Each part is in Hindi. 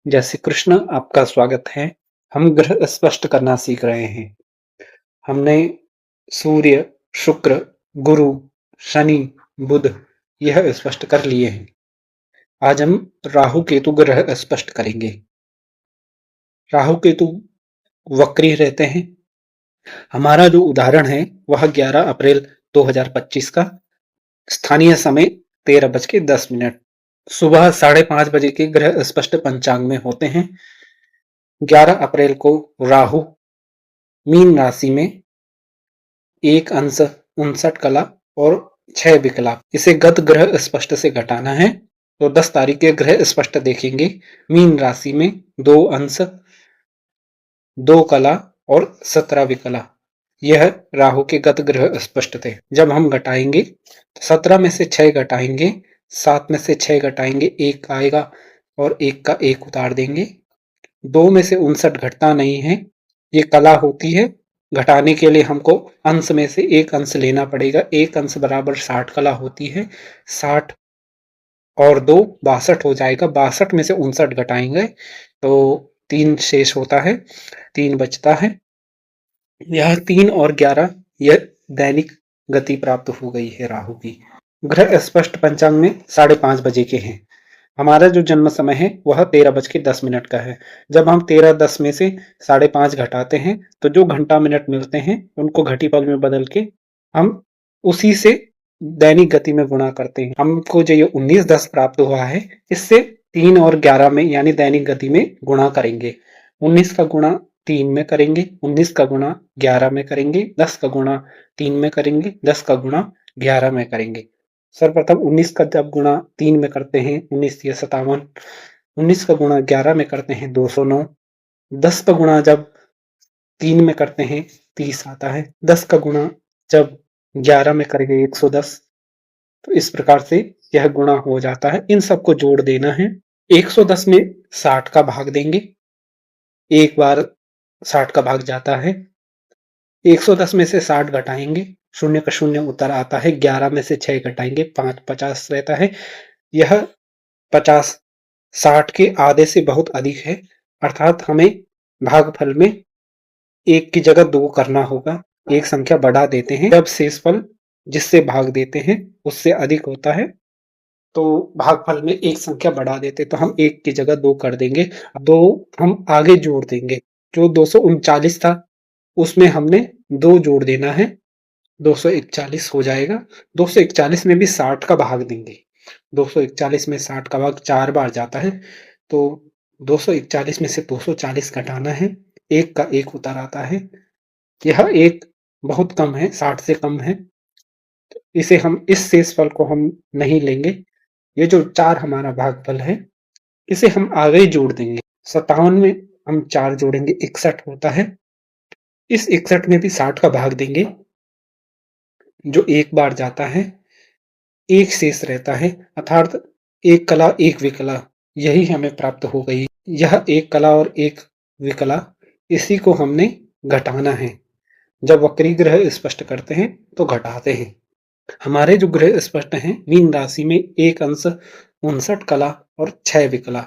जय श्री कृष्ण, आपका स्वागत है। हम ग्रह स्पष्ट करना सीख रहे हैं। हमने सूर्य, शुक्र, गुरु, शनि, बुध यह स्पष्ट कर लिए हैं। आज हम राहु केतु ग्रह स्पष्ट करेंगे। राहु केतु वक्री रहते हैं। हमारा जो उदाहरण है वह 11 अप्रैल 2025 का स्थानीय समय 13:10 सुबह 5:30 बजे के ग्रह स्पष्ट पंचांग में होते हैं। 11 अप्रैल को राहु मीन राशि में 1 अंश 59 कला और 6 विकला। इसे गत ग्रह स्पष्ट से घटाना है तो 10 तारीख के ग्रह स्पष्ट देखेंगे। मीन राशि में 2 अंश 2 कला और 17 विकला। यह राहु के गत ग्रह स्पष्ट थे। जब हम घटाएंगे 17 में से 6 घटाएंगे, 7 में से 6 घटाएंगे, 1 आएगा और 1 का 1 उतार देंगे। 2 में से 59 घटता नहीं है, ये कला होती है। घटाने के लिए हमको अंश में से 1 अंश लेना पड़ेगा। 1 अंश बराबर 60 कला होती है। 60 और 2 62 हो जाएगा। 62 में से 59 घटाएंगे तो 3 शेष होता है, 3 बचता है। यह 3 और 11 यह दैनिक गति प्राप्त हो गई है राहु की। ग्रह स्पष्ट पंचांग में 5:30 बजे के हैं। हमारा जो जन्म समय है वह 13:10 का है। जब हम 13:10 में से 5:30 घटाते हैं तो जो घंटा मिनट मिलते हैं उनको घटीपल में बदल के हम उसी से दैनिक गति में गुणा करते हैं। हमको जो ये 19:10 प्राप्त हुआ है इससे 3 और 11 में यानी दैनिक गति में गुणा करेंगे। 19 का गुणा 3 में करेंगे, 19 का गुणा 11 में करेंगे, 10 का गुणा 3 में करेंगे, 10 का गुणा 11 में करेंगे। सर्वप्रथम 19 का जब गुणा 3 में करते हैं 19 या 57, 19 का गुणा 11 में करते हैं 209, 10 का गुणा जब 3 में करते हैं 30 आता है, 10 का गुणा जब 11 में करेंगे 110। तो इस प्रकार से यह गुणा हो जाता है। इन सबको जोड़ देना है। 110 में 60 का भाग देंगे, एक बार 60 का भाग जाता है। 110 में से 60 घटाएंगे, शून्य का शून्य उत्तर आता है। 11 में से 6 घटाएंगे, 5 50 रहता है। यह 50 60 के आधे से बहुत अधिक है, अर्थात हमें भागफल में 1 की जगह 2 करना होगा। एक संख्या बढ़ा देते हैं, जब शेषफल जिससे भाग देते हैं उससे अधिक होता है तो भागफल में एक संख्या बढ़ा देते, तो हम 1 की जगह 2 कर देंगे। 2 हम आगे जोड़ देंगे। जो 239 था उसमें हमने 2 जोड़ देना है, 241 हो जाएगा। 241 में भी 60 का भाग देंगे। 241 में 60 का भाग 4 बार जाता है, तो 241 में से 240 घटाना है, 1 का 1 उतर आता है। यह 1 बहुत कम है, 60 से कम है। इसे हम इस शेषफल को हम नहीं लेंगे। ये जो 4 हमारा भागफल है इसे हम आगे ही जोड़ देंगे। 57 में हम 4 जोड़ेंगे, 61 होता है। इस 61 में भी 60 का भाग देंगे, जो 1 बार जाता है, 1 शेष रहता है, अर्थात 1 कला 1 विकला यही हमें प्राप्त हो गई। यह 1 कला और 1 विकला इसी को हमने घटाना है। जब वक्री ग्रह स्पष्ट करते हैं तो घटाते हैं। हमारे जो ग्रह स्पष्ट हैं मीन राशि में 1 अंश 59 कला और 6 विकला।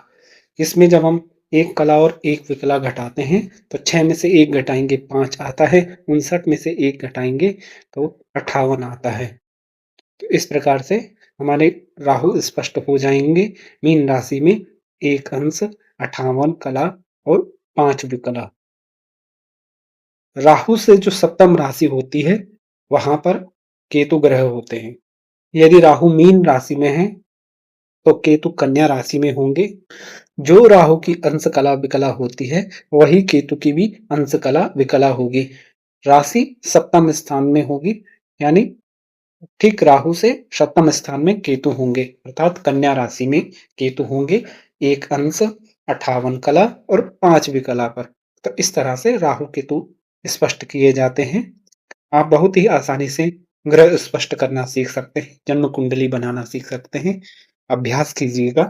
इसमें जब हम 1 कला और 1 विकला घटाते हैं तो 6 में से 1 घटाएंगे 5 आता है, 59 में से 1 घटाएंगे तो 58 आता है। तो इस प्रकार से हमारे राहु स्पष्ट हो जाएंगे। मीन राशि में 1 अंश 58 कला और 5 विकला। राहु से जो सप्तम राशि होती है वहां पर केतु ग्रह होते हैं। यदि राहु मीन राशि में है तो केतु कन्या राशि में होंगे। जो राहु की अंश कला विकला होती है वही केतु की भी अंश कला विकला होगी। राशि सप्तम स्थान में होगी, यानी ठीक राहु से सप्तम स्थान में केतु होंगे, अर्थात कन्या राशि में केतु होंगे। 1 अंश 58 कला और 5 विकला पर। तो इस तरह से राहु केतु स्पष्ट किए जाते हैं। आप बहुत ही आसानी से ग्रह स्पष्ट करना सीख सकते हैं, जन्म कुंडली बनाना सीख सकते हैं। अभ्यास कीजिएगा।